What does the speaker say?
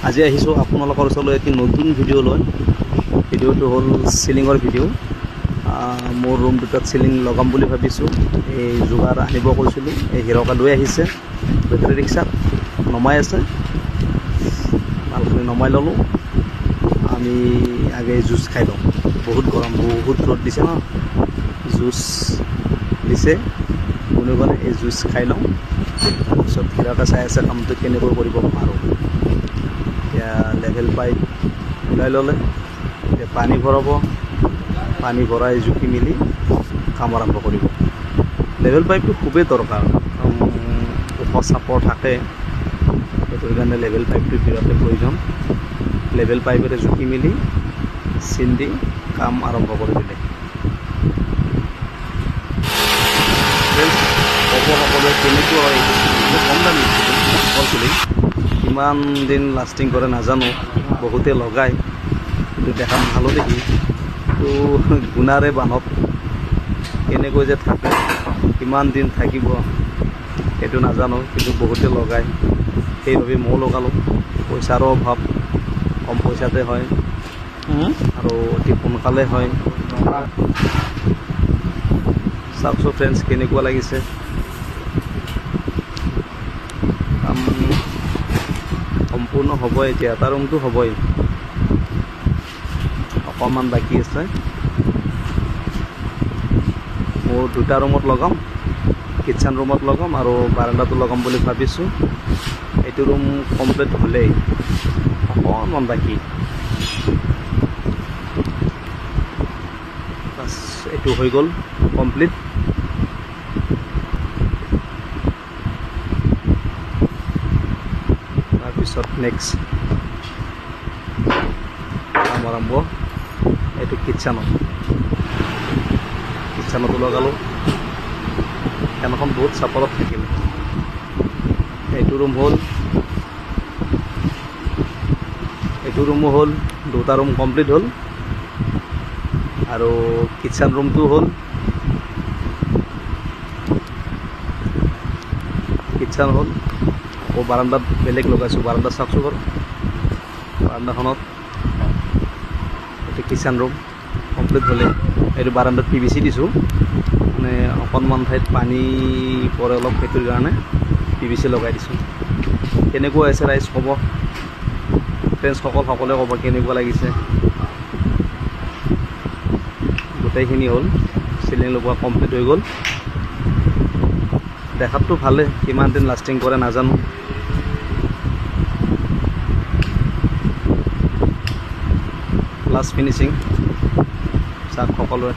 আজি আহিছোঁ আপোনালোকৰ ওচৰলৈ এটি নতুন ভিডিঅ' লৈ। ভিডিঅ'টো হ'ল চিলিঙৰ ভিডিঅ'। মোৰ ৰুম দুটাত চিলিং লগাম বুলি ভাবিছোঁ। এই যোগাৰ আনিব কৈছিলোঁ, এই হিৰকা লৈ আহিছে, বেটাৰী ৰিক্সাত নমাই আছে। মালখিনি নমাই ল'লোঁ। আমি আগে জুচ খাই লওঁ, বহুত গৰম, বহুত ৰ'দ দিছে ন, জুচ দিছে কোনে কোনে, এই জুচ খাই লওঁ। তাৰপিছত হিৰকা চাই আছে কামটো কেনেকৈ কৰিব পাৰোঁ। এতিয়া লেভেল পাইপ ওলাই ল'লে, এতিয়া পানী ভৰাব, পানী ভৰাই জুখি মেলি কাম আৰম্ভ কৰিব। লেভেল পাইপটো খুবেই দৰকাৰ, ওখ চাপৰ থাকে, সেইটোৰ কাৰণে লেভেল পাইপটো বিৰাটেই প্ৰয়োজন। লেভেল পাইপেৰে জুখি মেলি চিন দি কাম আৰম্ভ কৰি দিলে। ক'ব সকলোৱে কেনেকুৱা হয়, কম দামী চিলিং, কিমান দিন লাষ্টিং কৰে নাজানো। বহুতে লগায় কিন্তু দেখাত ভালো দেখি, তো গুণাৰে বানত কেনেকৈ যে থাকে, কিমান দিন থাকিব সেইটো নাজানো, কিন্তু বহুতে লগায়। সেইবাবে ময়ো লগালোঁ। পইচাৰো অভাৱ, কম পইচাতে হয় আৰু অতি সোনকালে হয়। চাওকচোন ফ্ৰেণ্ডছ, কেনেকুৱা লাগিছে কাম। সম্পূৰ্ণ হ'বই, এতিয়া এটা ৰুমটো হ'বই, অকণমান বাকী আছে। মোৰ দুটা ৰুমত লগাম, কিটচেন ৰুমত লগাম আৰু বাৰাণ্ডাটো লগাম বুলি ভাবিছোঁ। এইটো ৰুম কমপ্লিট হ'লেই, অকণমান বাকী। বাছ এইটো হৈ গ'ল কমপ্লিট। তাৰপিছত নেক্সট কাম আৰম্ভ, এইটো কিটচেনতো লগালোঁ। ফেনখন বহুত চাপৰত থাকিল। এইটো ৰুম হ'ল, এইটো ৰুমো হ'ল, দুটা ৰুম কমপ্লিট হ'ল আৰু কিটচেন ৰুমটো হ'ল। কিটচেন হ'ল, আকৌ বাৰাণ্ডাত বেলেগ লগাইছোঁ। বাৰাণ্ডা চাওকচোন বাৰু, বাৰাণ্ডাখনত এইটো কিটচেন ৰুম কমপ্লিট হ'লে। এইটো বাৰাণ্ডাত PVC দিছোঁ, মানে অকণমান ঠাইত পানী পৰে অলপ, সেইটোৰ কাৰণে PVC লগাই দিছোঁ। কেনেকুৱা হৈছে ৰাইজ ক'ব, ফ্ৰেণ্ডছসকল সকলোৱে ক'ব কেনেকুৱা লাগিছে। গোটেইখিনি হ'ল, চিলিং লগোৱা কমপ্লিট হৈ গ'ল। দেখাততো ভালে, কিমান দিন লাষ্টিং কৰে নাজানো। লাষ্ট ফিনিচিং চাওক সকলোৱে।